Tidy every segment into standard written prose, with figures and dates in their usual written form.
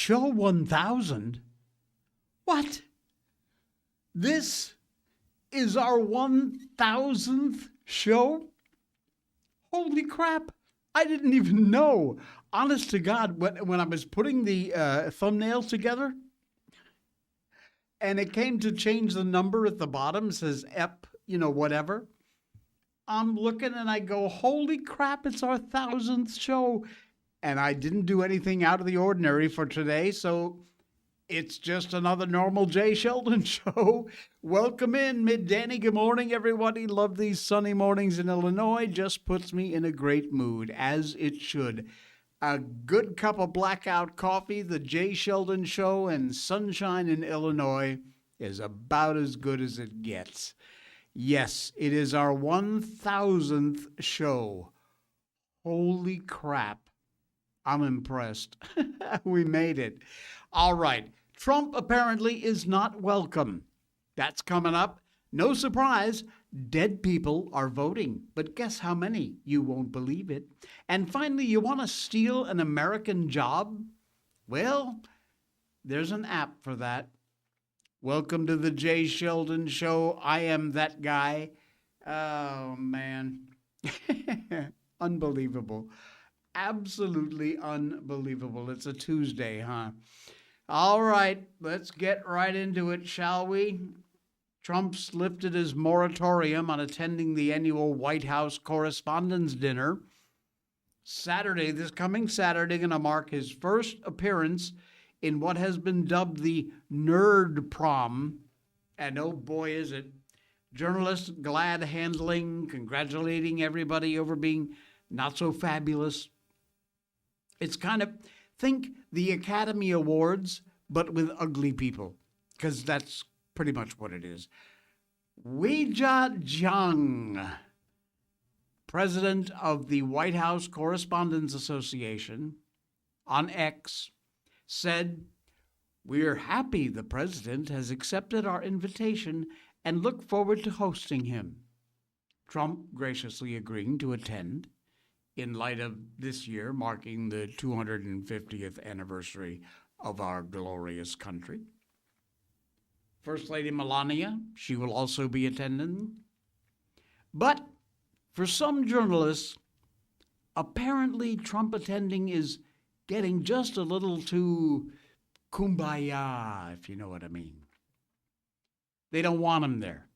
Show 1000? What? This is our 1000th show? Holy crap. I didn't even know. Honest to God, when I was putting the thumbnails together, and it came to change the number at the bottom, it says EP, whatever. I'm looking and I go, holy crap, it's our 1000th show. And I didn't do anything out of the ordinary for today, so it's just another normal Jay Sheldon show. Welcome in, Mid-Danny. Good morning, everybody. Love these sunny mornings in Illinois. Just puts me in a great mood, as it should. A good cup of Blackout coffee, the Jay Sheldon show, and sunshine in Illinois is about as good as it gets. Yes, it is our 1000th show. Holy crap. I'm impressed. We made it. All right. Trump apparently is not welcome. That's coming up. No surprise, dead people are voting. But guess how many? You won't believe it. And finally, you want to steal an American job? Well, there's an app for that. Welcome to the Jay Sheldon Show. I am that guy. Oh, man. Unbelievable. Absolutely unbelievable. It's a Tuesday, huh? All right, let's get right into it, shall we? Trump's lifted his moratorium on attending the annual White House Correspondents' Dinner. This coming Saturday, going to mark his first appearance in what has been dubbed the Nerd Prom. And oh boy, is it. Journalists glad handling, congratulating everybody over being not so fabulous. It's kind of, think the Academy Awards, but with ugly people, because that's pretty much what it is. Weijia Jiang, president of the White House Correspondents Association, on X, said, "We're happy the president has accepted our invitation and look forward to hosting him." Trump graciously agreeing to attend in light of this year marking the 250th anniversary of our glorious country. First Lady Melania, she will also be attending. But for some journalists, apparently Trump attending is getting just a little too kumbaya, if you know what I mean. They don't want him there.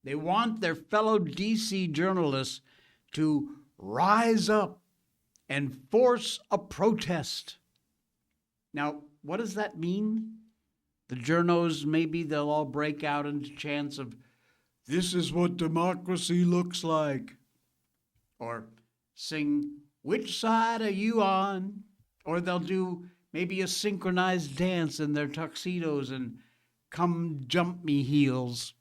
They want their fellow DC journalists to rise up and force a protest. Now, what does that mean? The journos, maybe they'll all break out into chants of, "This is what democracy looks like." Or sing, "Which side are you on?" Or they'll do maybe a synchronized dance in their tuxedos and "Come jump me heels."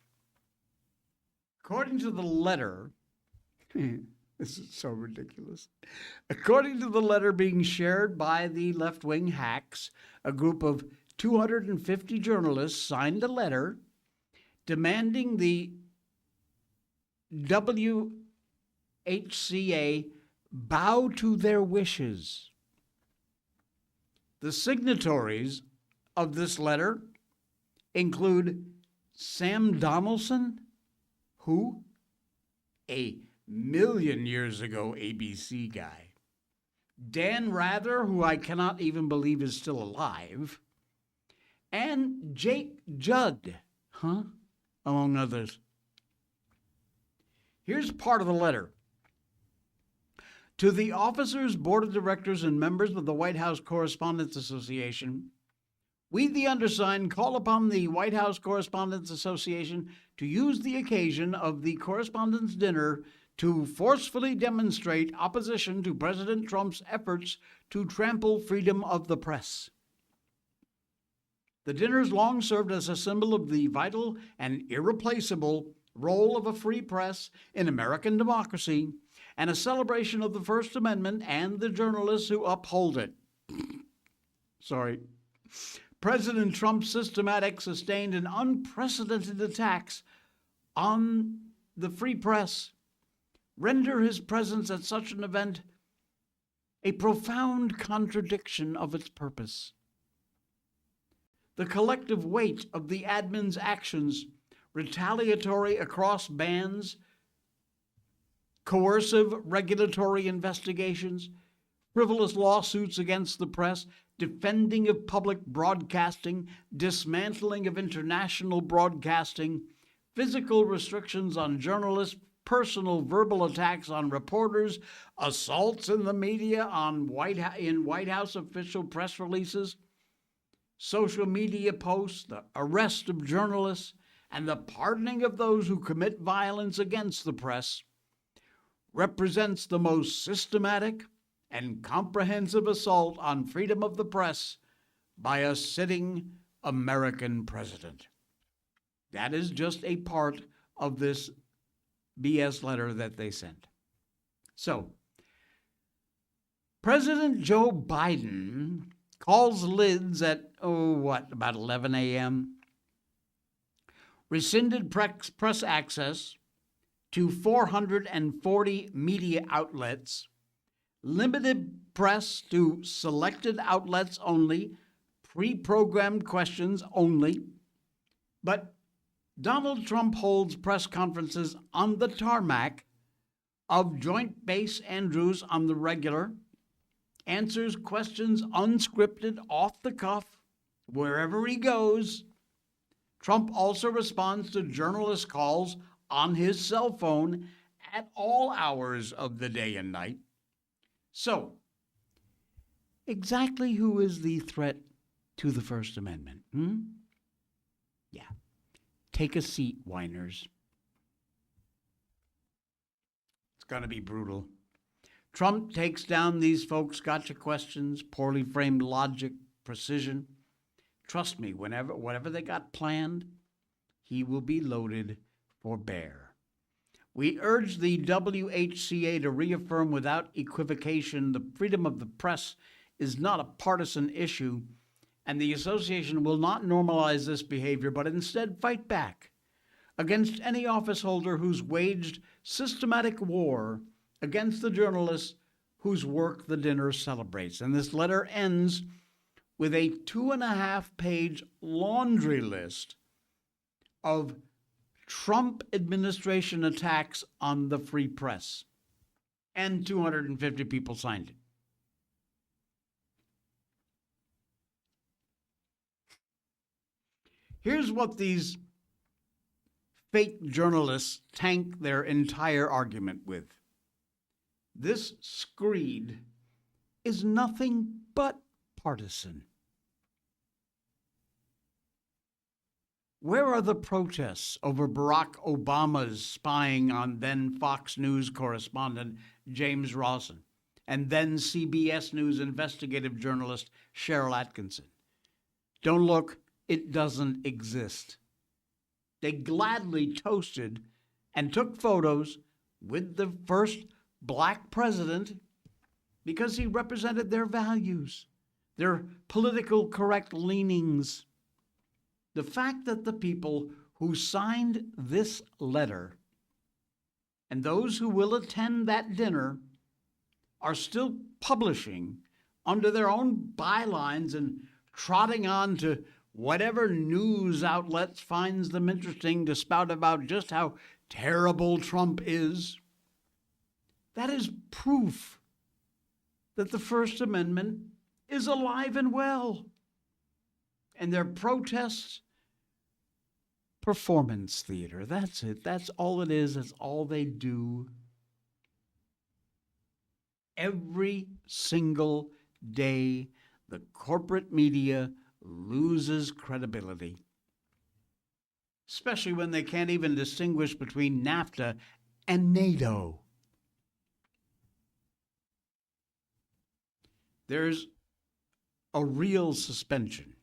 According to the letter, this is so ridiculous. According to the letter being shared by the left-wing hacks, a group of 250 journalists signed a letter demanding the WHCA bow to their wishes. The signatories of this letter include Sam Donaldson, who? A million years ago ABC guy. Dan Rather, who I cannot even believe is still alive. And Jake Judd, among others. Here's part of the letter. To the officers, board of directors, and members of the White House Correspondents Association, we, the undersigned, call upon the White House Correspondents Association to use the occasion of the Correspondents' Dinner to forcefully demonstrate opposition to President Trump's efforts to trample freedom of the press. The dinner's long served as a symbol of the vital and irreplaceable role of a free press in American democracy and a celebration of the First Amendment and the journalists who uphold it. President Trump's systematic, sustained, and unprecedented attacks on the free press render his presence at such an event a profound contradiction of its purpose. The collective weight of the admin's actions, retaliatory across bands, coercive regulatory investigations, frivolous lawsuits against the press, defending of public broadcasting, dismantling of international broadcasting, physical restrictions on journalists, personal verbal attacks on reporters, assaults in the media in White House official press releases, social media posts, the arrest of journalists, and the pardoning of those who commit violence against the press represents the most systematic and comprehensive assault on freedom of the press by a sitting American president. That is just a part of this BS letter that they sent. So, President Joe Biden calls lids at, about 11 a.m., rescinded press access to 440 media outlets, limited press to selected outlets only, pre-programmed questions only. But Donald Trump holds press conferences on the tarmac of Joint Base Andrews on the regular, answers questions unscripted, off the cuff, wherever he goes. Trump also responds to journalist calls on his cell phone at all hours of the day and night. So, exactly who is the threat to the First Amendment? Yeah. Take a seat, whiners. It's going to be brutal. Trump takes down these folks' gotcha questions, poorly framed logic, precision. Trust me, whatever they got planned, he will be loaded for bear. We urge the WHCA to reaffirm without equivocation the freedom of the press is not a partisan issue, and the association will not normalize this behavior, but instead fight back against any office holder who's waged systematic war against the journalists whose work the dinner celebrates. And this letter ends with a 2.5-page laundry list of Trump administration attacks on the free press. And 250 people signed it. Here's what these fake journalists tank their entire argument with. This screed is nothing but partisan. Where are the protests over Barack Obama's spying on then Fox News correspondent James Rawson and then CBS News investigative journalist Cheryl Atkinson? Don't look, it doesn't exist. They gladly toasted and took photos with the first black president because he represented their values, their political correct leanings. The fact that the people who signed this letter and those who will attend that dinner are still publishing under their own bylines and trotting on to whatever news outlets finds them interesting to spout about just how terrible Trump is, that is proof that the First Amendment is alive and well. And their protests, performance theater. That's it. That's all it is. That's all they do. Every single day, the corporate media loses credibility, especially when they can't even distinguish between NAFTA and NATO. There's a real suspension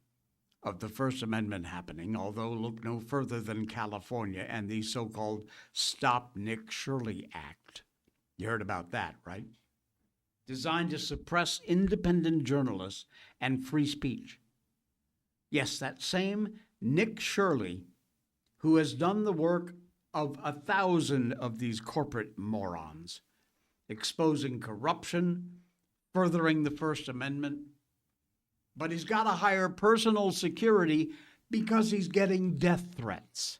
of the First Amendment happening, although look no further than California and the so-called Stop Nick Shirley Act. You heard about that, right? Designed to suppress independent journalists and free speech. Yes, that same Nick Shirley, who has done the work of 1,000 of these corporate morons, exposing corruption, furthering the First Amendment. But he's got to hire personal security because he's getting death threats.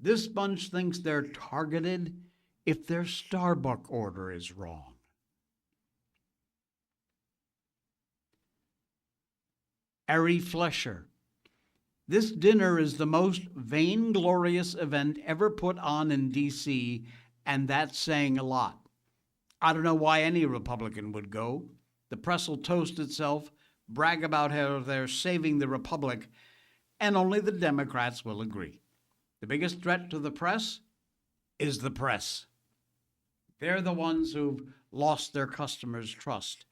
This bunch thinks they're targeted if their Starbucks order is wrong. Ari Fleischer. This dinner is the most vainglorious event ever put on in D.C., and that's saying a lot. I don't know why any Republican would go. The press will toast itself, brag about how they're saving the Republic, and only the Democrats will agree. The biggest threat to the press is the press. They're the ones who've lost their customers' trust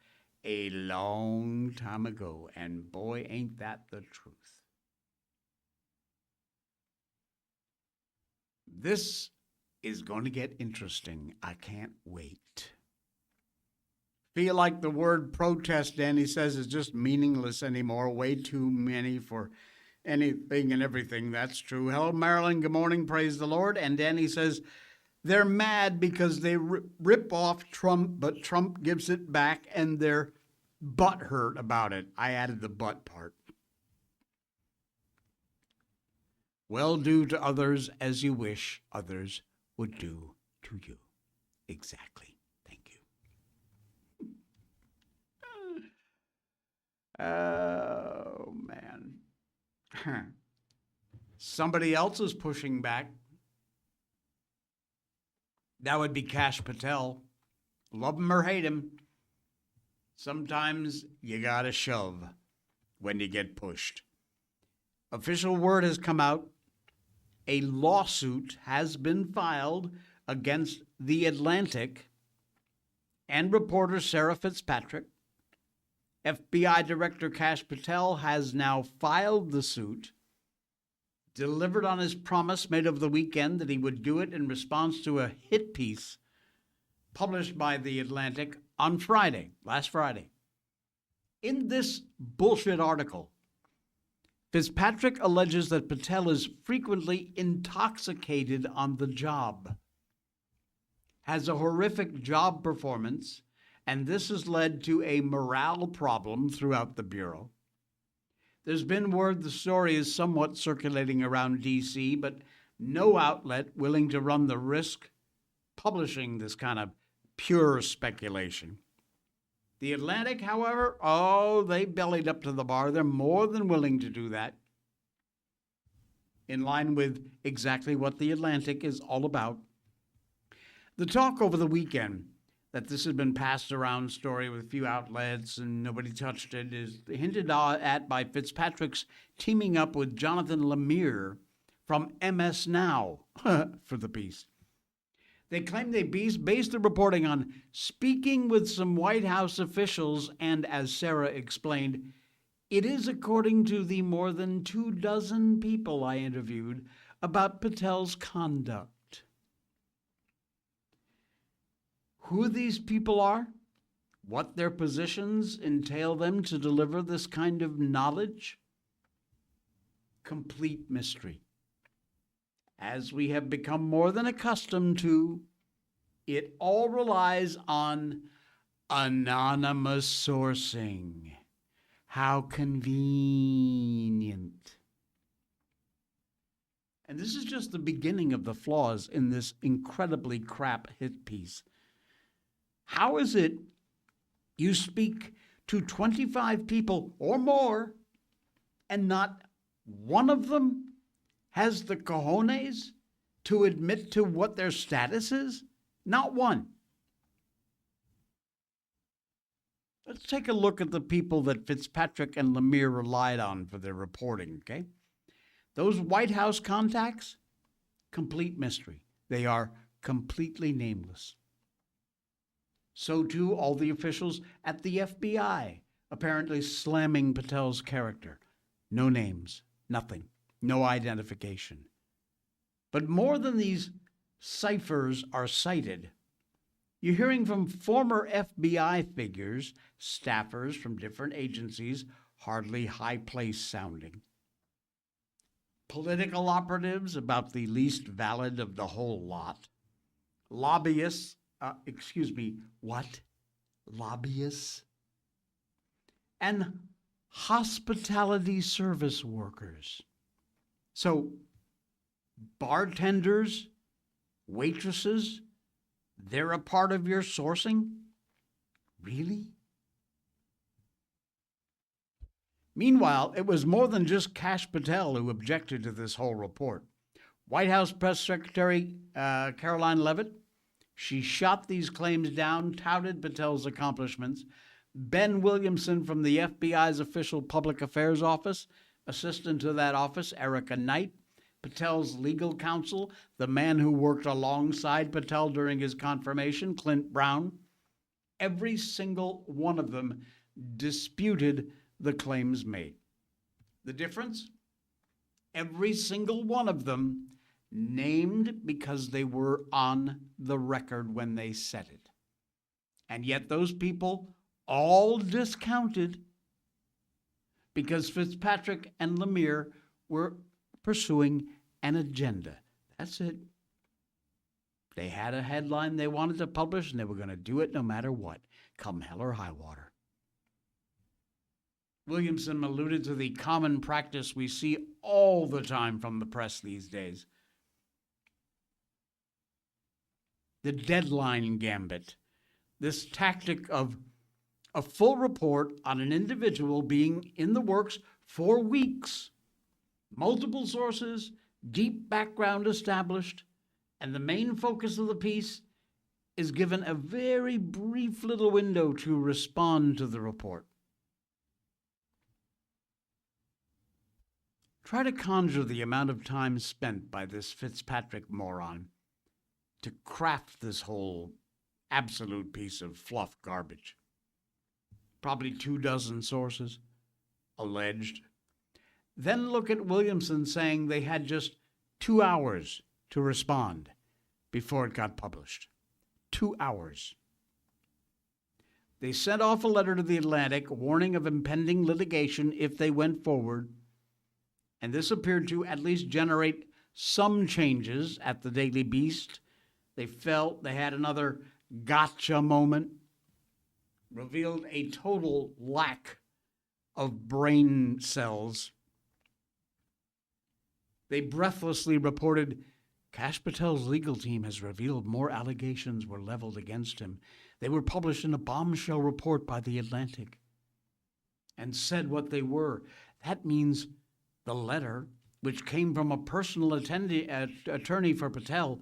a long time ago, and boy, ain't that the truth. This is going to get interesting. I can't wait. Feel like the word protest, Danny says, is just meaningless anymore. Way too many for anything and everything. That's true. Hello, Marilyn. Good morning. Praise the Lord. And Danny says they're mad because they rip off Trump, but Trump gives it back, and they're butthurt about it. I added the butt part. Well, do to others as you wish others would do to you. Exactly. Thank you. Oh, man. Somebody else is pushing back. That would be Kash Patel. Love him or hate him. Sometimes you gotta shove when you get pushed. Official word has come out. A lawsuit has been filed against The Atlantic and reporter Sarah Fitzpatrick. FBI Director Kash Patel has now filed the suit, delivered on his promise made over the weekend that he would do it in response to a hit piece published by The Atlantic on Friday, last Friday. In this bullshit article, Fitzpatrick alleges that Patel is frequently intoxicated on the job, has a horrific job performance, and this has led to a morale problem throughout the Bureau. There's been word the story is somewhat circulating around D.C., but no outlet willing to run the risk publishing this kind of pure speculation. The Atlantic, however, they bellied up to the bar. They're more than willing to do that, in line with exactly what The Atlantic is all about. The talk over the weekend that this had been passed around story with a few outlets and nobody touched it is hinted at by Fitzpatrick's teaming up with Jonathan Lemire from MS Now for the piece. They claim they based the reporting on speaking with some White House officials, and as Sarah explained, it is according to the more than 24 people I interviewed about Patel's conduct. Who these people are, what their positions entail them to deliver this kind of knowledge, complete mystery. As we have become more than accustomed to, it all relies on anonymous sourcing. How convenient. And this is just the beginning of the flaws in this incredibly crap hit piece. How is it you speak to 25 people or more and not one of them has the cojones to admit to what their status is? Not one. Let's take a look at the people that Fitzpatrick and Lemire relied on for their reporting, okay? Those White House contacts, complete mystery. They are completely nameless. So too all the officials at the FBI, apparently slamming Patel's character. No names, nothing. No identification. But more than these ciphers are cited, you're hearing from former FBI figures, staffers from different agencies, hardly high-placed sounding. Political operatives about the least valid of the whole lot. Lobbyists, lobbyists, and hospitality service workers. So, bartenders, waitresses, they're a part of your sourcing? Really? Meanwhile, it was more than just Kash Patel who objected to this whole report. White House Press Secretary Caroline Leavitt, she shot these claims down, touted Patel's accomplishments. Ben Williamson from the FBI's Official Public Affairs Office, assistant to that office, Erica Knight, Patel's legal counsel, the man who worked alongside Patel during his confirmation, Clint Brown, every single one of them disputed the claims made. The difference? Every single one of them named because they were on the record when they said it. And yet those people all discounted because Fitzpatrick and Lemire were pursuing an agenda. That's it. They had a headline they wanted to publish, and they were going to do it no matter what, come hell or high water. Williamson alluded to the common practice we see all the time from the press these days. The deadline gambit. This tactic of a full report on an individual being in the works for weeks, multiple sources, deep background established, and the main focus of the piece is given a very brief little window to respond to the report. Try to conjure the amount of time spent by this Fitzpatrick moron to craft this whole absolute piece of fluff garbage. Probably 24 sources, alleged. Then look at Williamson saying they had just 2 hours to respond before it got published. 2 hours. They sent off a letter to the Atlantic warning of impending litigation if they went forward, and this appeared to at least generate some changes at the Daily Beast. They felt they had another gotcha moment, revealed a total lack of brain cells. They breathlessly reported, Kash Patel's legal team has revealed more allegations were leveled against him. They were published in a bombshell report by The Atlantic and said what they were. That means the letter, which came from a personal attorney for Patel,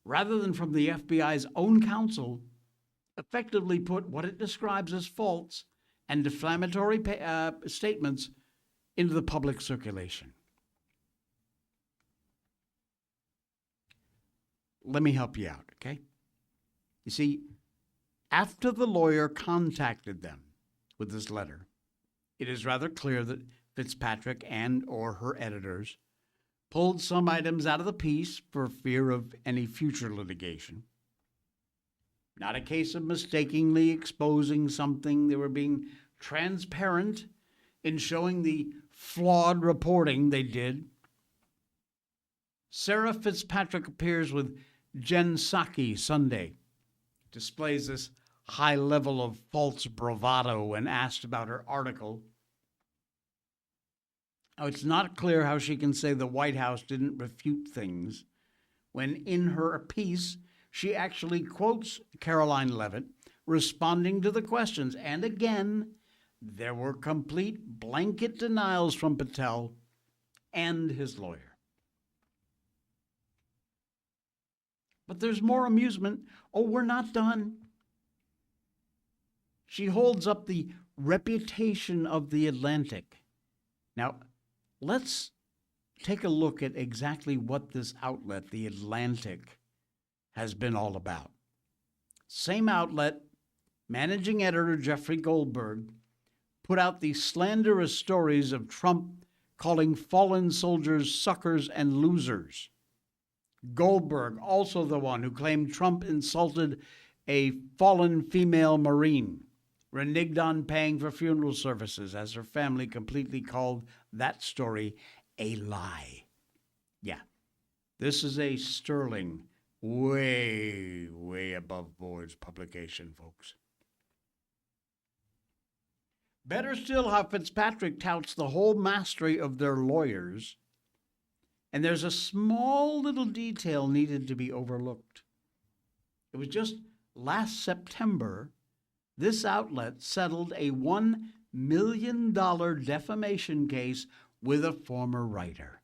rather than from the FBI's own counsel, effectively put what it describes as false and defamatory statements into the public circulation. Let me help you out, okay? You see, after the lawyer contacted them with this letter, it is rather clear that Fitzpatrick and or her editors pulled some items out of the piece for fear of any future litigation. Not a case of mistakenly exposing something. They were being transparent in showing the flawed reporting they did. Sarah Fitzpatrick appears with Jen Psaki Sunday, displays this high level of false bravado when asked about her article. Now, it's not clear how she can say the White House didn't refute things when in her piece she actually quotes Caroline Leavitt responding to the questions. And again, there were complete blanket denials from Patel and his lawyer. But there's more amusement. Oh, we're not done. She holds up the reputation of The Atlantic. Now, let's take a look at exactly what this outlet, The Atlantic, has been all about. Same outlet, managing editor Jeffrey Goldberg, put out the slanderous stories of Trump calling fallen soldiers suckers and losers. Goldberg, also the one who claimed Trump insulted a fallen female Marine, reneged on paying for funeral services as her family completely called that story a lie. Yeah, this is a sterling, way, way above board's publication, folks. Better still, how Fitzpatrick touts the whole mastery of their lawyers, and there's a small little detail needed to be overlooked. It was just last September this outlet settled a $1 million defamation case with a former writer.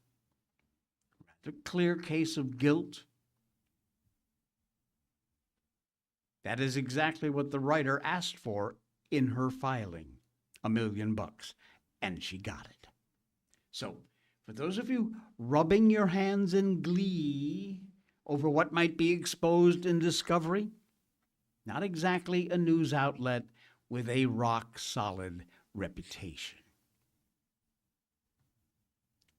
A clear case of guilt. That is exactly what the writer asked for in her filing, $1 million, and she got it. So, for those of you rubbing your hands in glee over what might be exposed in Discovery, not exactly a news outlet with a rock-solid reputation.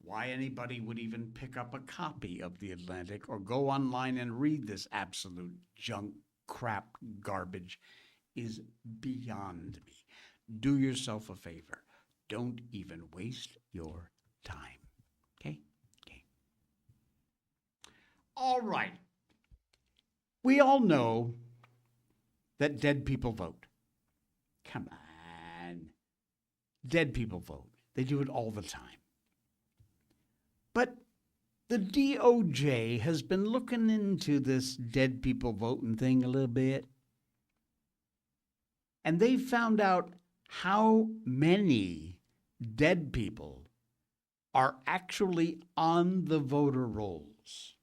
Why anybody would even pick up a copy of The Atlantic or go online and read this absolute junk, crap, garbage is beyond me. Do yourself a favor. Don't even waste your time. Okay? Okay. All right. We all know that dead people vote. Come on. Dead people vote. They do it all the time. But the DOJ has been looking into this dead people voting thing a little bit. And they found out how many dead people are actually on the voter rolls.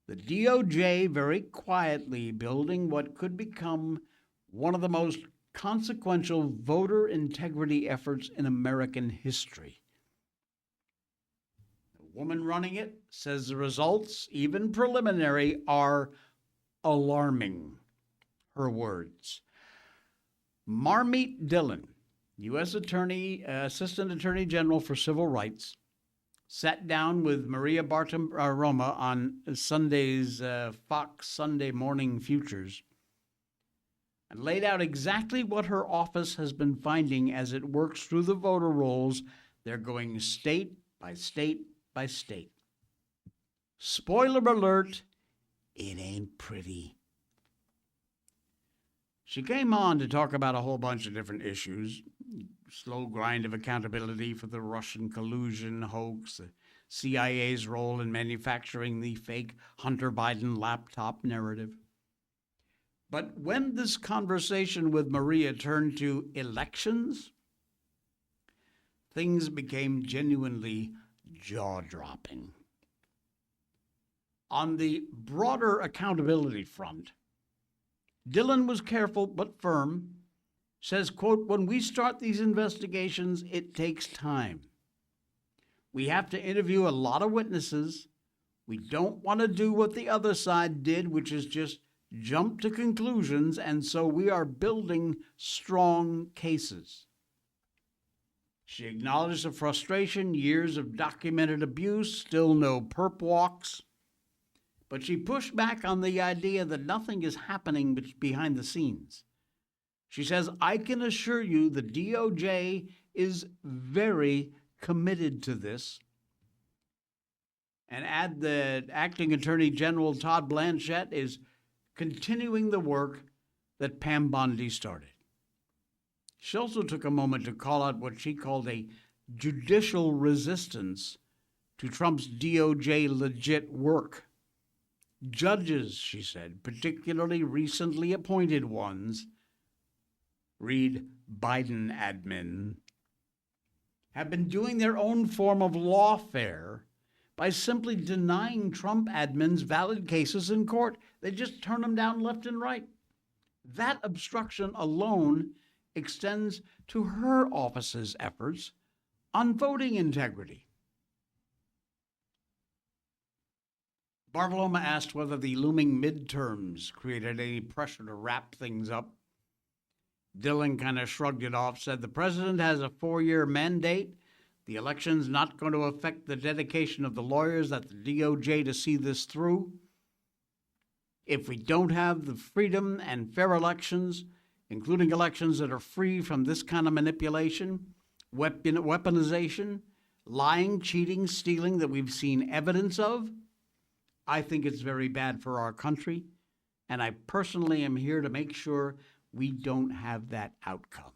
The DOJ very quietly building what could become one of the most consequential voter integrity efforts in American history. The woman running it says the results, even preliminary, are alarming. Her words. Marmeet Dillon, U.S. Assistant Attorney General for Civil Rights, sat down with Maria Bartiromo on Sunday's Fox Sunday Morning Futures and laid out exactly what her office has been finding as it works through the voter rolls. They're going state by state by state. Spoiler alert, it ain't pretty. She came on to talk about a whole bunch of different issues. Slow grind of accountability for the Russian collusion hoax, the CIA's role in manufacturing the fake Hunter Biden laptop narrative. But when this conversation with Maria turned to elections, things became genuinely jaw-dropping. On the broader accountability front, Dillon was careful but firm, says, quote, when we start these investigations, it takes time. We have to interview a lot of witnesses. We don't want to do what the other side did, which is just jump to conclusions, and so we are building strong cases. She acknowledged the frustration, years of documented abuse, still no perp walks. But she pushed back on the idea that nothing is happening behind the scenes. She says, I can assure you the DOJ is very committed to this. And add that Acting Attorney General Todd Blanchett is continuing the work that Pam Bondi started. She also took a moment to call out what she called a judicial resistance to Trump's DOJ legit work. Judges, she said, particularly recently appointed ones, read Biden admin, have been doing their own form of lawfare by simply denying Trump admins valid cases in court. They just turn them down left and right. That obstruction alone extends to her office's efforts on voting integrity. Bartiromo asked whether the looming midterms created any pressure to wrap things up. Dillon kind of shrugged it off, said the president has a 4-year mandate. The election's not going to affect the dedication of the lawyers at the DOJ to see this through. If we don't have the freedom and fair elections, including elections that are free from this kind of manipulation, weaponization, lying, cheating, stealing that we've seen evidence of, I think it's very bad for our country, and I personally am here to make sure we don't have that outcome.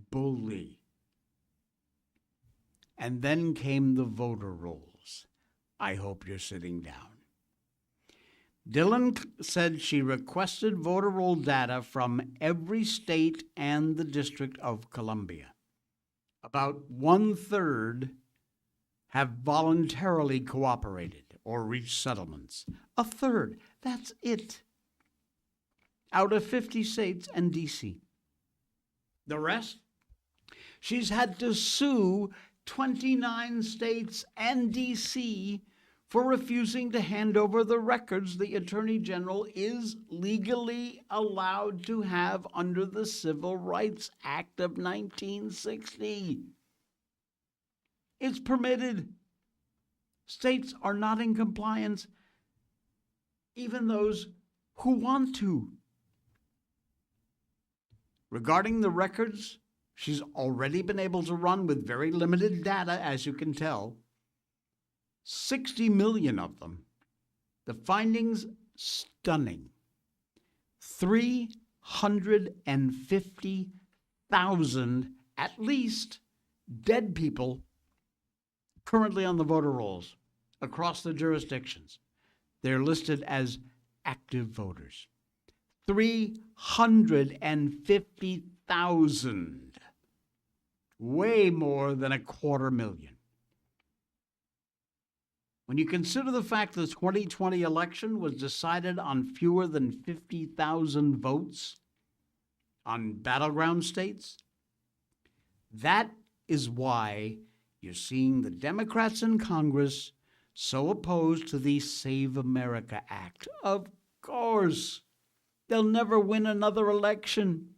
Bully. And then came the voter rolls. I hope you're sitting down. Dillon said she requested voter roll data from every state and the District of Columbia. About 1/3 have voluntarily cooperated or reached settlements. 1/3, that's it. Out of 50 states and D.C. The rest? She's had to sue 29 states and D.C. for refusing to hand over the records the Attorney General is legally allowed to have under the Civil Rights Act of 1960. It's permitted. States are not in compliance, even those who want to. Regarding the records, she's already been able to run with very limited data, as you can tell. 60 million of them. The findings, stunning. 350,000, at least, dead people currently on the voter rolls across the jurisdictions. They're listed as active voters. 350,000. Way more than 250,000. When you consider the fact the 2020 election was decided on fewer than 50,000 votes on battleground states, that is why you're seeing the Democrats in Congress so opposed to the Save America Act. Of course, they'll never win another election.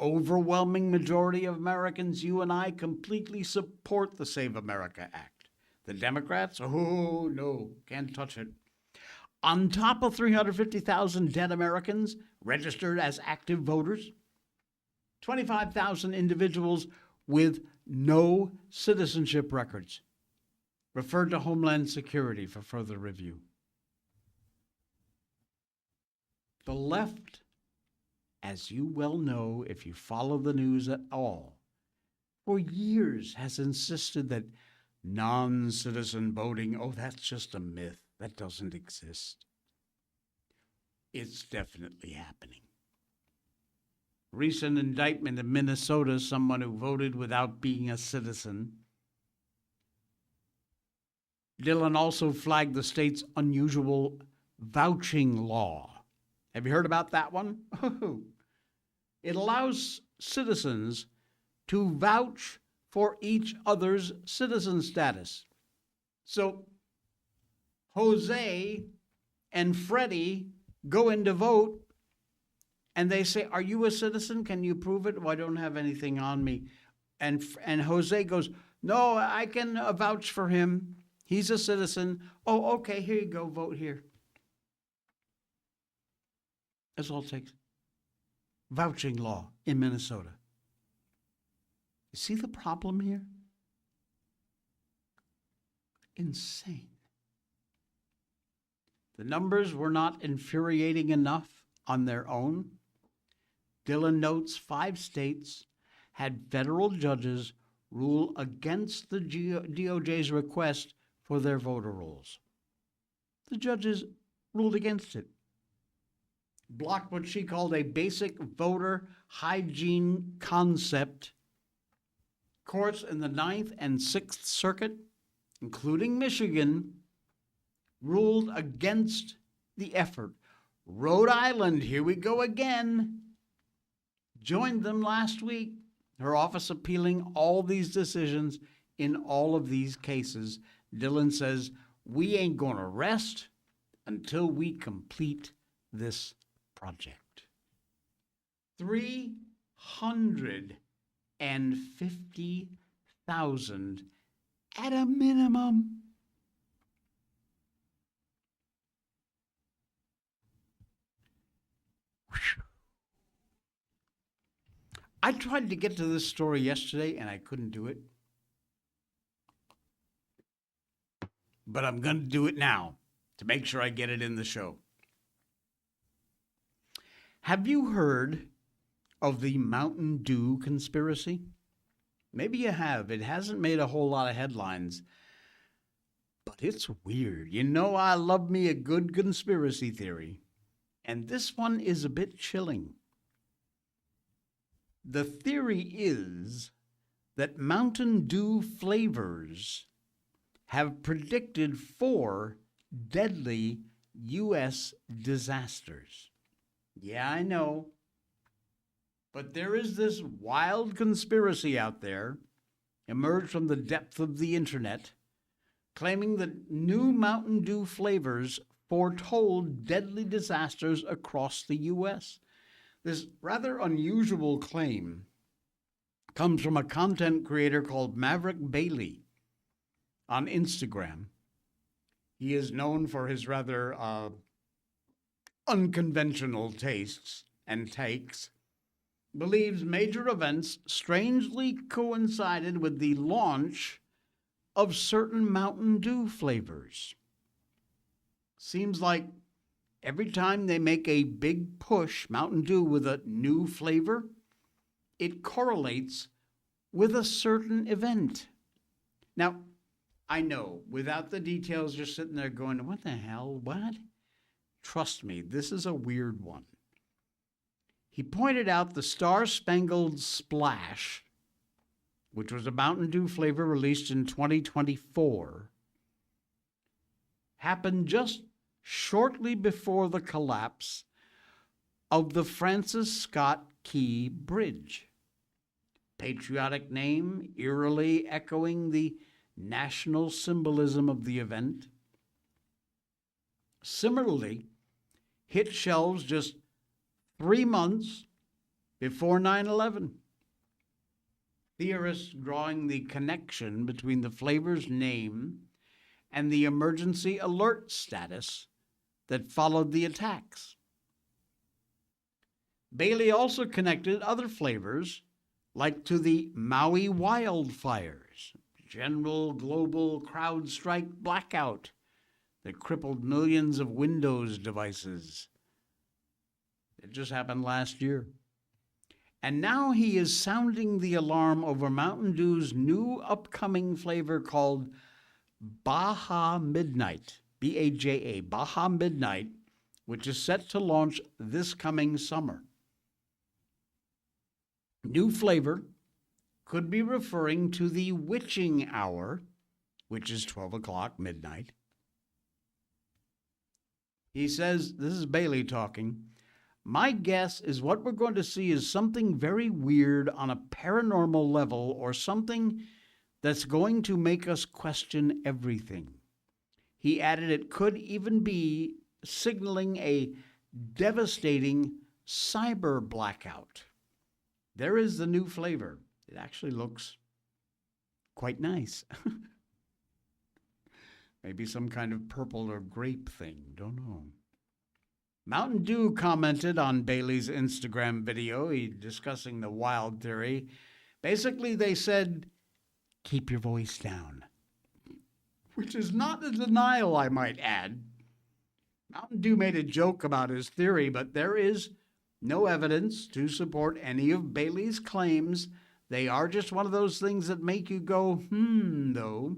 Overwhelming majority of Americans, you and I, completely support the Save America Act. The Democrats, oh no, can't touch it. On top of 350,000 dead Americans registered as active voters, 25,000 individuals with no citizenship records, referred to Homeland Security for further review. The left, as you well know if you follow the news at all, for years has insisted that non-citizen voting, oh, that's just a myth. That doesn't exist. It's definitely happening. Recent indictment in Minnesota, someone who voted without being a citizen. Dillon also flagged the state's unusual vouching law. Have you heard about that one? It allows citizens to vouch for each other's citizen status. So Jose and Freddie go in to vote, and they say, "Are you a citizen? Can you prove it?" "Well, I don't have anything on me." And Jose goes, "No, I can vouch for him. He's a citizen." "Oh, okay, here you go, vote here." That's all it takes. Vouching law in Minnesota. You see the problem here? Insane. The numbers were not infuriating enough on their own. Dillon notes 5 states had federal judges rule against the DOJ's request for their voter rolls. The judges ruled against it. Blocked what she called a basic voter hygiene concept. Courts in the 9th and 6th Circuit, including Michigan, ruled against the effort. Rhode Island, here we go again, joined them last week. Her office appealing all these decisions in all of these cases. Dillon says, we ain't going to rest until we complete this project. 350,000 at a minimum. I tried to get to this story yesterday and I couldn't do it. But I'm going to do it now to make sure I get it in the show. Have you heard of the Mountain Dew conspiracy? Maybe you have. It hasn't made a whole lot of headlines, but it's weird. You know, I love me a good conspiracy theory, and this one is a bit chilling. The theory is that Mountain Dew flavors have predicted 4 deadly U.S. disasters. Yeah, I know. But there is this wild conspiracy out there, emerged from the depth of the internet, claiming that new Mountain Dew flavors foretold deadly disasters across the U.S. This rather unusual claim comes from a content creator called Maverick Bailey on Instagram. He is known for his rather unconventional tastes and takes. Believes major events strangely coincided with the launch of certain Mountain Dew flavors. Seems like every time they make a big push, Mountain Dew, with a new flavor, it correlates with a certain event. Now, I know, without the details, you're sitting there going, what the hell, what? Trust me, this is a weird one. He pointed out the Star-Spangled Splash, which was a Mountain Dew flavor released in 2024, happened just shortly before the collapse of the Francis Scott Key Bridge. Patriotic name, eerily echoing the national symbolism of the event. Similarly, hit shelves just 3 months before 9/11. Theorists drawing the connection between the flavor's name and the emergency alert status that followed the attacks. Bailey also connected other flavors, like to the Maui wildfires, general global CrowdStrike blackout that crippled millions of Windows devices. It just happened last year. And now he is sounding the alarm over Mountain Dew's new upcoming flavor called Baja Midnight, B-A-J-A, Baja Midnight, which is set to launch this coming summer. New flavor could be referring to the witching hour, which is 12 o'clock midnight. He says, this is Bailey talking, my guess is what we're going to see is something very weird on a paranormal level, or something that's going to make us question everything. He added it could even be signaling a devastating cyber blackout. There is the new flavor. It actually looks quite nice. Maybe some kind of purple or grape thing, don't know. Mountain Dew commented on Bailey's Instagram video, discussing the wild theory. Basically, they said, keep your voice down. Which is not a denial, I might add. Mountain Dew made a joke about his theory, but there is no evidence to support any of Bailey's claims. They are just one of those things that make you go, though.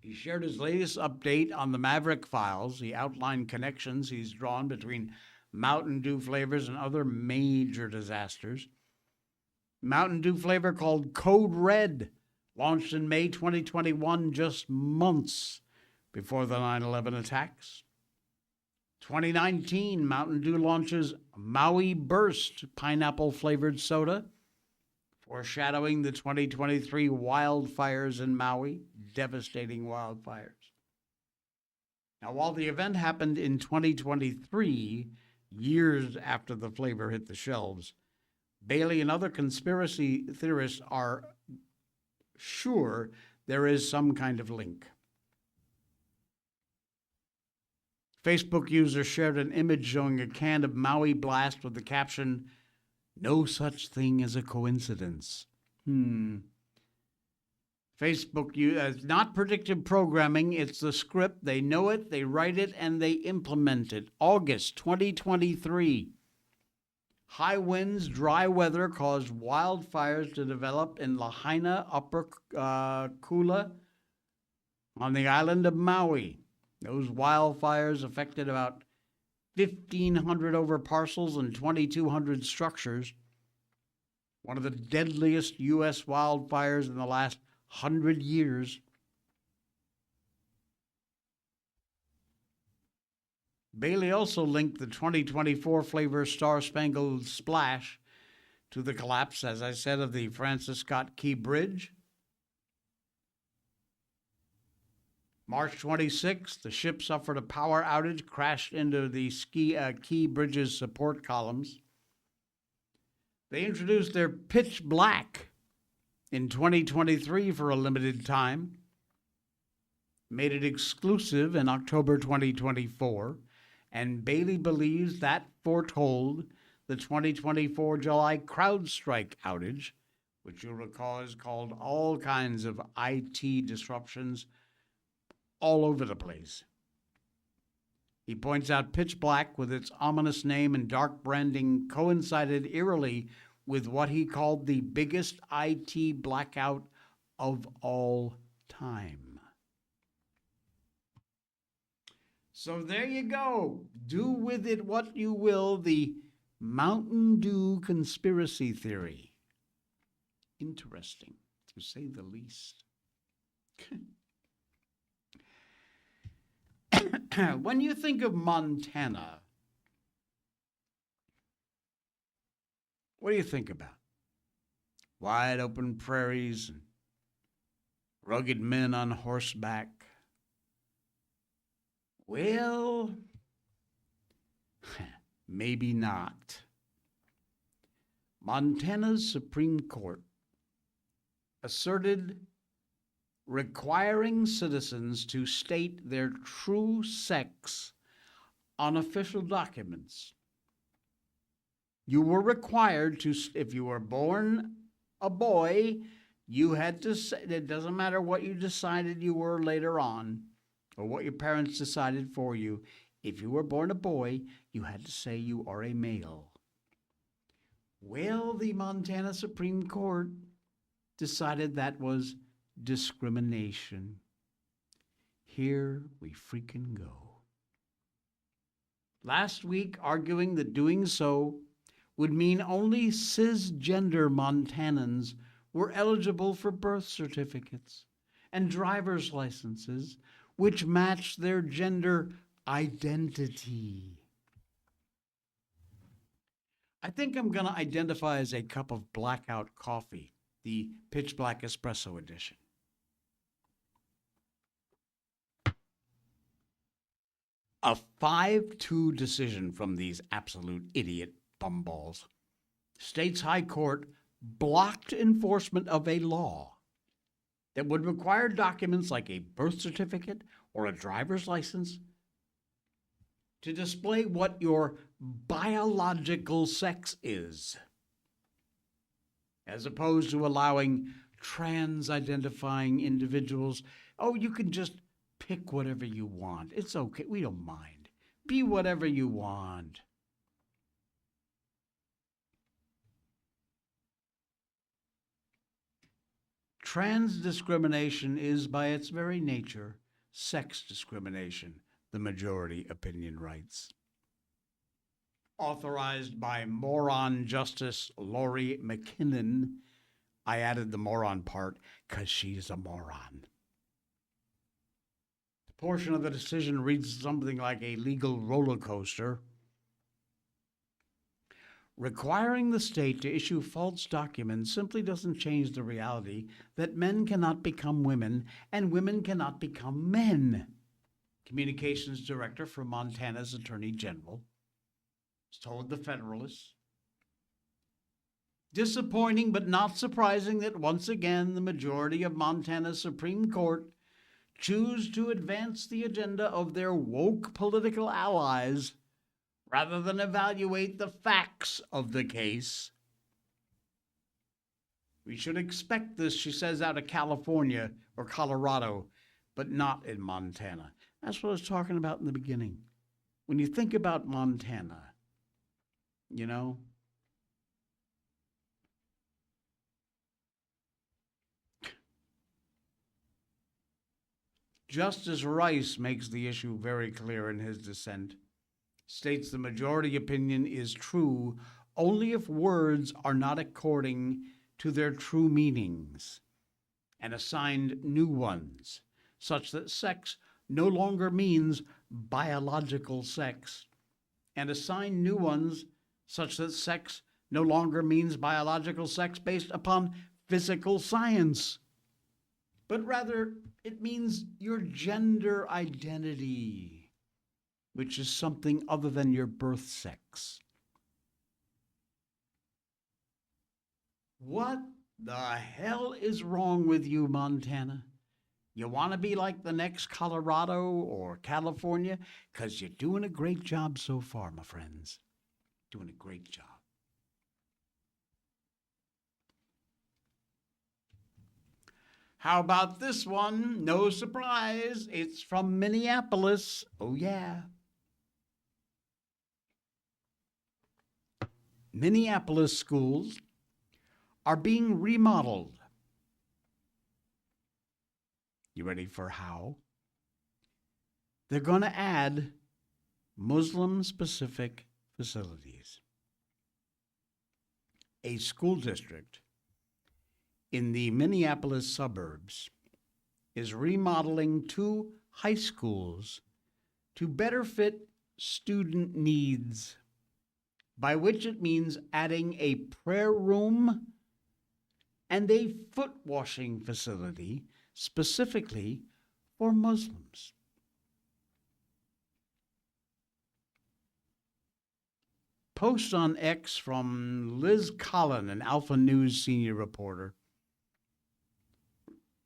He shared his latest update on the Maverick files. He outlined connections he's drawn between Mountain Dew flavors and other major disasters. Mountain Dew flavor called Code Red launched in May 2021, just months before the 9/11 attacks. 2019, Mountain Dew launches Maui Burst pineapple-flavored soda, foreshadowing the 2023 wildfires in Maui, devastating wildfires. Now, while the event happened in 2023, years after the flavor hit the shelves, Bailey and other conspiracy theorists are sure there is some kind of link. Facebook user shared an image showing a can of Maui Blast with the caption, "No such thing as a coincidence." Facebook, it's not predictive programming, it's the script. They know it, they write it, and they implement it. August 2023. High winds, dry weather caused wildfires to develop in Lahaina, Upper Kula, on the island of Maui. Those wildfires affected about 1,500 over parcels and 2,200 structures. One of the deadliest U.S. wildfires in the last 100 years. Bailey also linked the 2024 flavor Star Spangled Splash to the collapse, as I said, of the Francis Scott Key Bridge. March 26th, the ship suffered a power outage, crashed into the Key Bridge's support columns. They introduced their Pitch Black in 2023 for a limited time, made it exclusive in October 2024, and Bailey believes that foretold the 2024 July CrowdStrike outage, which you'll recall has caused all kinds of IT disruptions all over the place. He points out Pitch Black, with its ominous name and dark branding, coincided eerily with what he called the biggest IT blackout of all time. So there you go. Do with it what you will. The Mountain Dew conspiracy theory. Interesting, to say the least. When you think of Montana, what do you think about? Wide open prairies and rugged men on horseback. Well, maybe not. Montana's Supreme Court asserted requiring citizens to state their true sex on official documents. You were required to, if you were born a boy, you had to say, it doesn't matter what you decided you were later on, or what your parents decided for you. If you were born a boy, you had to say you are a male. Well, the Montana Supreme Court decided that was discrimination. Here we freaking go. Last week, arguing that doing so would mean only cisgender Montanans were eligible for birth certificates and driver's licenses which matched their gender identity. I think I'm going to identify as a cup of Blackout coffee, the Pitch Black Espresso edition. A 5-2 decision from these absolute idiot bumballs. State's High Court blocked enforcement of a law that would require documents like a birth certificate or a driver's license to display what your biological sex is, as opposed to allowing trans-identifying individuals, oh, you can just pick whatever you want. It's okay. We don't mind. Be whatever you want. Trans discrimination is, by its very nature, sex discrimination, the majority opinion writes. Authorized by moron Justice Lori McKinnon. I added the moron part because she's a moron. The portion of the decision reads something like a legal roller coaster. Requiring the state to issue false documents simply doesn't change the reality that men cannot become women and women cannot become men. Communications Director for Montana's Attorney General told the Federalist. Disappointing but not surprising that once again the majority of Montana's Supreme Court choose to advance the agenda of their woke political allies rather than evaluate the facts of the case. We should expect this, she says, out of California or Colorado, but not in Montana. That's what I was talking about in the beginning. When you think about Montana, you know, Justice Rice makes the issue very clear in his dissent, states the majority opinion is true only if words are not according to their true meanings and assigned new ones, such that sex no longer means biological sex, and assign new ones such that sex no longer means biological sex based upon physical science, but rather it means your gender identity, which is something other than your birth sex. What the hell is wrong with you, Montana? You want to be like the next Colorado or California? Because you're doing a great job so far, my friends. Doing a great job. How about this one? No surprise. It's from Minneapolis. Oh, yeah. Minneapolis schools are being remodeled. You ready for how? They're going to add Muslim-specific facilities. A school district in the Minneapolis suburbs is remodeling 2 high schools to better fit student needs, by which it means adding a prayer room and a foot washing facility specifically for Muslims. Post on X from Liz Collin, an Alpha News senior reporter,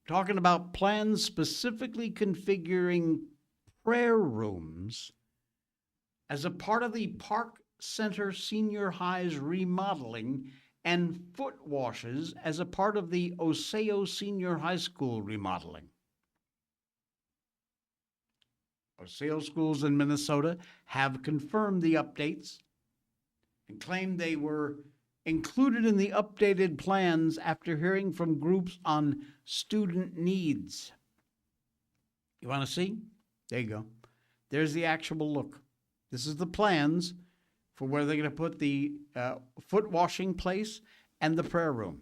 talking about plans specifically configuring prayer rooms as a part of the Park Center Senior High's remodeling and foot washes as a part of the Oseo Senior High School remodeling. Oseo schools in Minnesota have confirmed the updates and claimed they were included in the updated plans after hearing from groups on student needs. You want to see? There you go. There's the actual look. This is the plans for where they're going to put the foot washing place and the prayer room.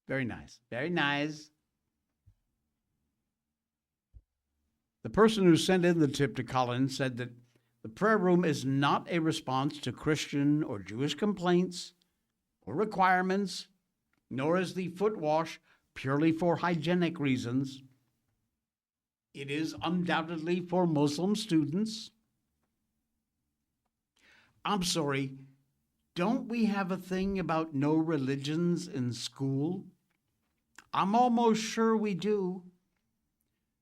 Very nice. Very nice. The person who sent in the tip to Collins said that the prayer room is not a response to Christian or Jewish complaints or requirements, nor is the foot wash purely for hygienic reasons. It is undoubtedly for Muslim students. I'm sorry, don't we have a thing about no religions in school? I'm almost sure we do.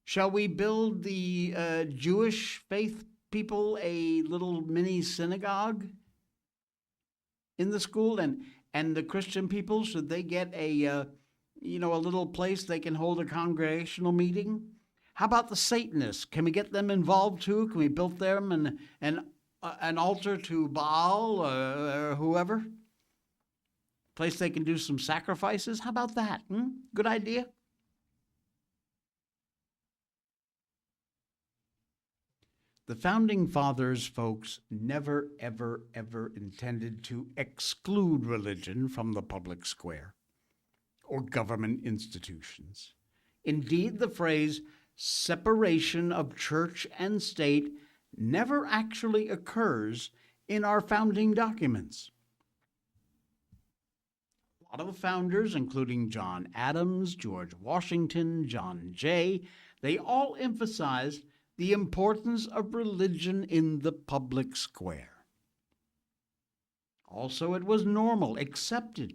Shall we build the Jewish faith people a little mini synagogue in the school, and the Christian people, should they get a little place they can hold a congregational meeting? How about the Satanists? Can we get them involved too? Can we build them an altar to Baal or whoever? Place they can do some sacrifices? How about that? Good idea? The Founding Fathers, folks, never, ever, ever intended to exclude religion from the public square or government institutions. Indeed, the phrase separation of church and state never actually occurs in our founding documents. A lot of the founders, including John Adams, George Washington, John Jay, they all emphasized the importance of religion in the public square. Also, it was normal, accepted,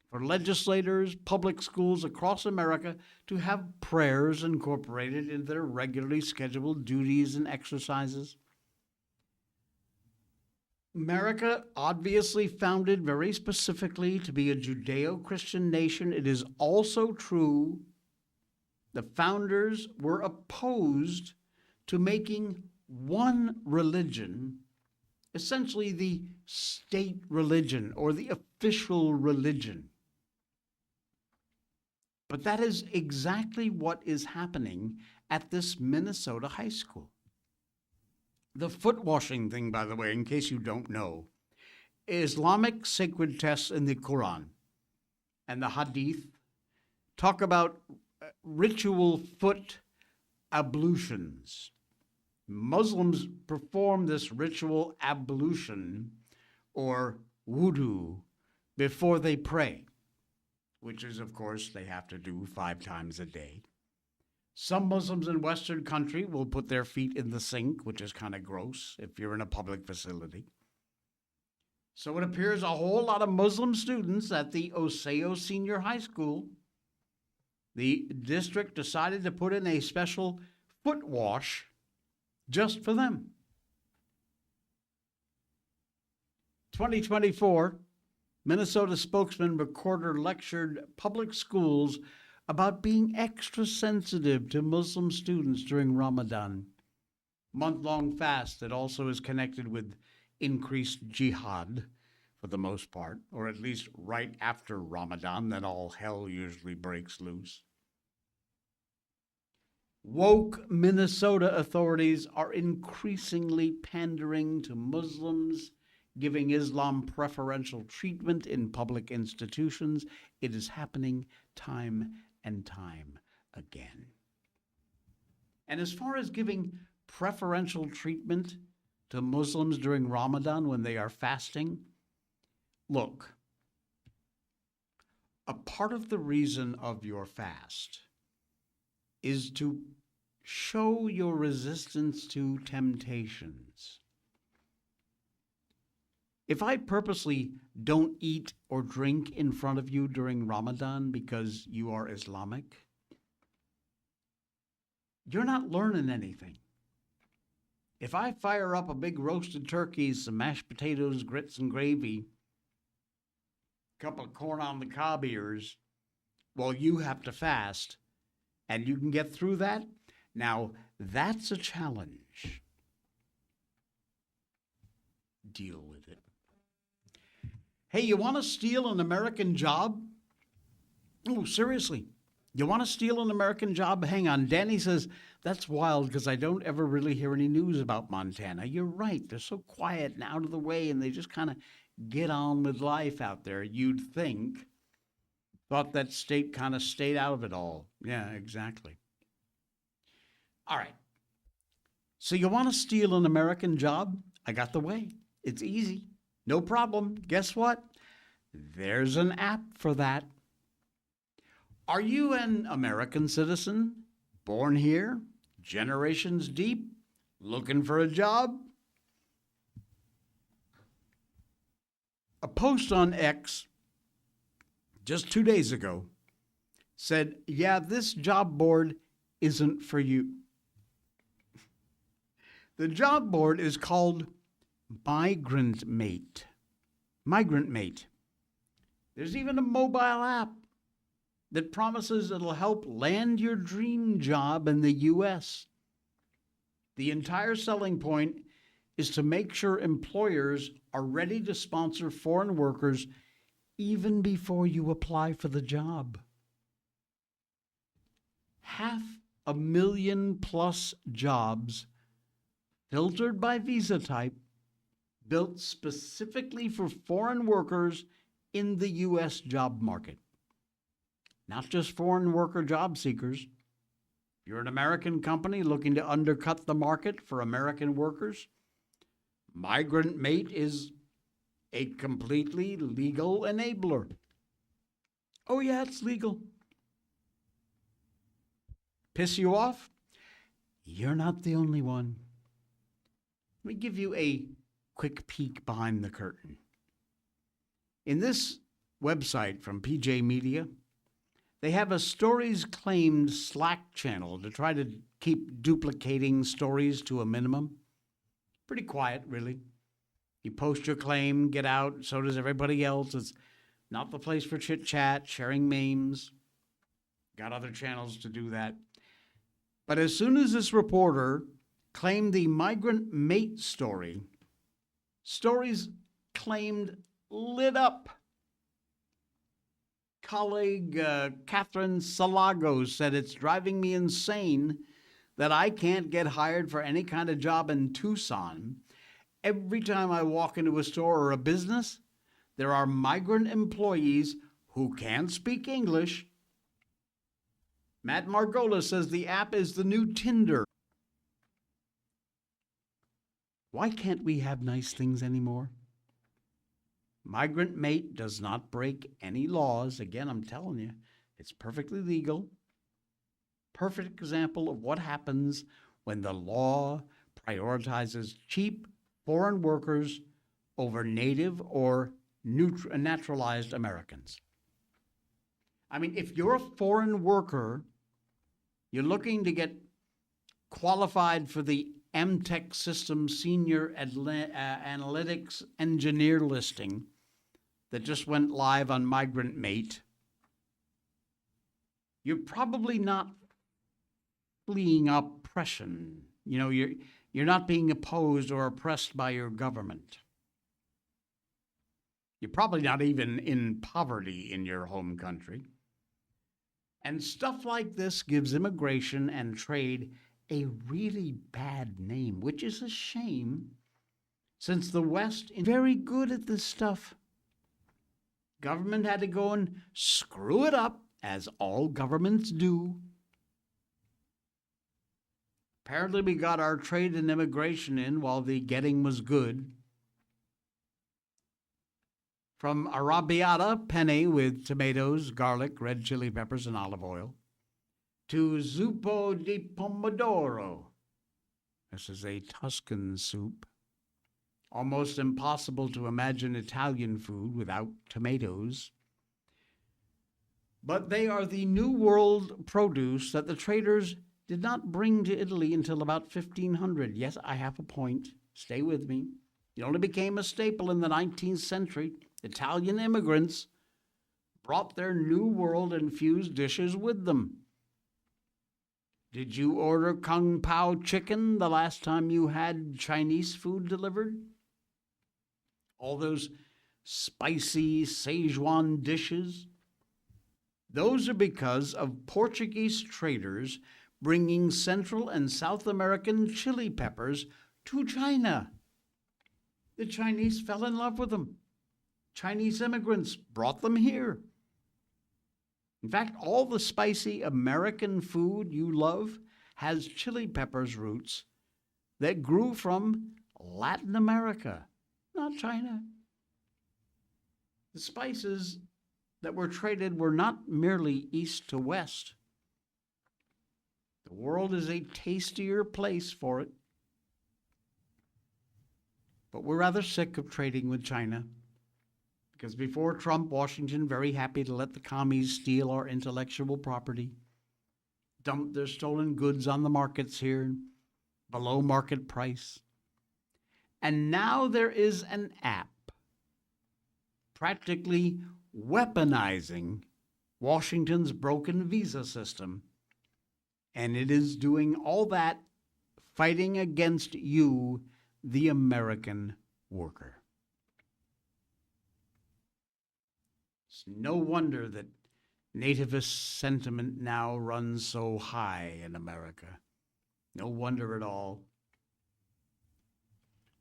for legislators, public schools across America to have prayers incorporated into their regularly scheduled duties and exercises. America, obviously founded very specifically to be a Judeo-Christian nation, it is also true the founders were opposed to making one religion essentially the state religion or the official religion. But that is exactly what is happening at this Minnesota high school. The foot washing thing, by the way, in case you don't know, Islamic sacred texts in the Quran and the Hadith talk about ritual foot ablutions. Muslims perform this ritual ablution or wudu before they pray, which is, of course, they have to do 5 times a day. Some Muslims in Western country will put their feet in the sink, which is kind of gross if you're in a public facility. So it appears a whole lot of Muslim students at the Oseo Senior High School, the district decided to put in a special foot wash just for them. 2024, Minnesota spokesman recorder lectured public schools about being extra sensitive to Muslim students during Ramadan, month-long fast that also is connected with increased jihad for the most part, or at least right after Ramadan, then all hell usually breaks loose. Woke Minnesota authorities are increasingly pandering to Muslims, giving Islam preferential treatment in public institutions. It is happening time and time again. And as far as giving preferential treatment to Muslims during Ramadan when they are fasting, look, a part of the reason of your fast is to show your resistance to temptations. If I purposely don't eat or drink in front of you during Ramadan because you are Islamic, you're not learning anything. If I fire up a big roasted turkey, some mashed potatoes, grits and gravy, a couple of corn on the cob ears, well, you have to fast, and you can get through that, now that's a challenge. Deal with it. Hey, you want to steal an American job? Oh, seriously. You want to steal an American job? Hang on. Danny says, that's wild because I don't ever really hear any news about Montana. You're right. They're so quiet and out of the way, and they just kind of get on with life out there. You'd think. Thought that state kind of stayed out of it all. Yeah, exactly. All right. So you want to steal an American job? I got the way. It's easy. No problem. Guess what? There's an app for that. Are you an American citizen, born here, generations deep, looking for a job? A post on X just 2 days ago said, yeah, this job board isn't for you. The job board is called Migrant Mate. Migrant Mate. There's even a mobile app that promises it'll help land your dream job in the U.S. The entire selling point is to make sure employers are ready to sponsor foreign workers even before you apply for the job. 500,000+ jobs filtered by visa type, built specifically for foreign workers in the U.S. job market. Not just foreign worker job seekers. If you're an American company looking to undercut the market for American workers, Migrant Mate is a completely legal enabler. Oh yeah, it's legal. Piss you off? You're not the only one. Let me give you a quick peek behind the curtain. In this website from PJ Media, they have a stories claimed Slack channel to try to keep duplicating stories to a minimum. Pretty quiet, really. You post your claim, get out, so does everybody else. It's not the place for chit-chat, sharing memes. Got other channels to do that. But as soon as this reporter claimed the Migrant Mate story, stories claimed lit up. Colleague Catherine Salagos said, it's driving me insane that I can't get hired for any kind of job in Tucson, every time I walk into a store or a business, there are migrant employees who can speak English. Matt Margolis says the app is the new Tinder. Why can't we have nice things anymore? Migrant mate does not break any laws. Again, I'm telling you, it's perfectly legal. Perfect example of what happens when the law prioritizes cheap foreign workers over native or naturalized Americans. I mean, if you're a foreign worker, you're looking to get qualified for the MTech System Senior Analytics Engineer listing that just went live on Migrant Mate, you're probably not fleeing oppression. You know, you're not being opposed or oppressed by your government. You're probably not even in poverty in your home country. And stuff like this gives immigration and trade a really bad name, which is a shame, since the West is very good at this stuff. Government had to go and screw it up, as all governments do. Apparently, we got our trade and immigration in while the getting was good. From arrabbiata penne with tomatoes, garlic, red chili peppers, and olive oil, to zuppo di pomodoro. This is a Tuscan soup. Almost impossible to imagine Italian food without tomatoes. But they are the New World produce that the traders did not bring to Italy until about 1500. Yes, I have a point. Stay with me. It only became a staple in the 19th century. Italian immigrants brought their New World infused dishes with them. Did you order Kung Pao chicken the last time you had Chinese food delivered? All those spicy Szechuan dishes? Those are because of Portuguese traders bringing Central and South American chili peppers to China. The Chinese fell in love with them. Chinese immigrants brought them here. In fact, all the spicy American food you love has chili peppers roots that grew from Latin America, not China. The spices that were traded were not merely east to west. The world is a tastier place for it. But we're rather sick of trading with China, because before Trump, Washington very happy to let the commies steal our intellectual property, dump their stolen goods on the markets here below market price. And now there is an app practically weaponizing Washington's broken visa system, and it is doing all that fighting against you, the American worker. It's no wonder that nativist sentiment now runs so high in America. No wonder at all.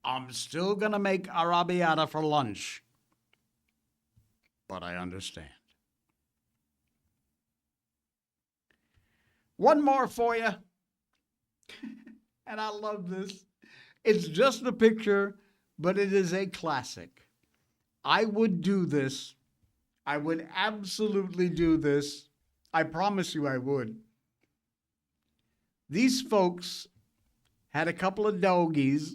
I'm still going to make arrabbiata for lunch, but I understand. One more for you, and I love this. It's just a picture, but it is a classic. I would do this. I would absolutely do this. I promise you I would. These folks had a couple of doggies,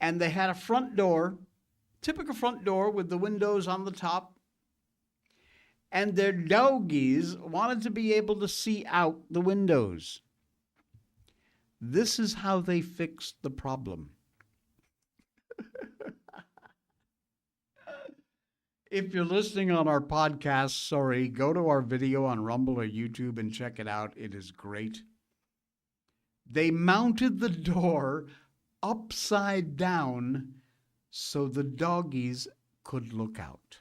and they had a front door, typical front door with the windows on the top, and their doggies wanted to be able to see out the windows. This is how they fixed the problem. If you're listening on our podcast, sorry, go to our video on Rumble or YouTube and check it out. It is great. They mounted the door upside down so the doggies could look out.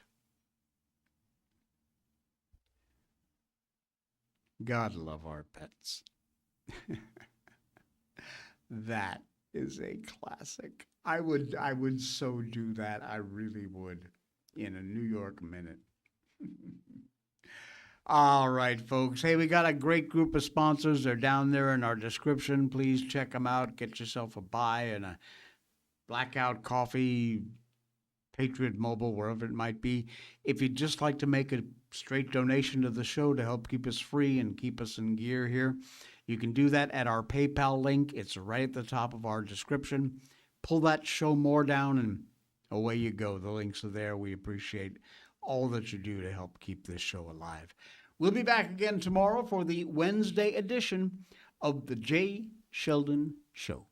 God love our pets. That is a classic. I would so do that. I really would in a New York minute. All right, folks. Hey, we got a great group of sponsors. They're down there in our description. Please check them out. Get yourself a buy and a Blackout coffee, Patriot Mobile, wherever it might be. If you'd just like to make a straight donation to the show to help keep us free and keep us in gear here, you can do that at our PayPal link. It's right at the top of our description. Pull that show more down and away you go. The links are there. We appreciate all that you do to help keep this show alive. We'll be back again tomorrow for the Wednesday edition of the Jay Sheldon Show.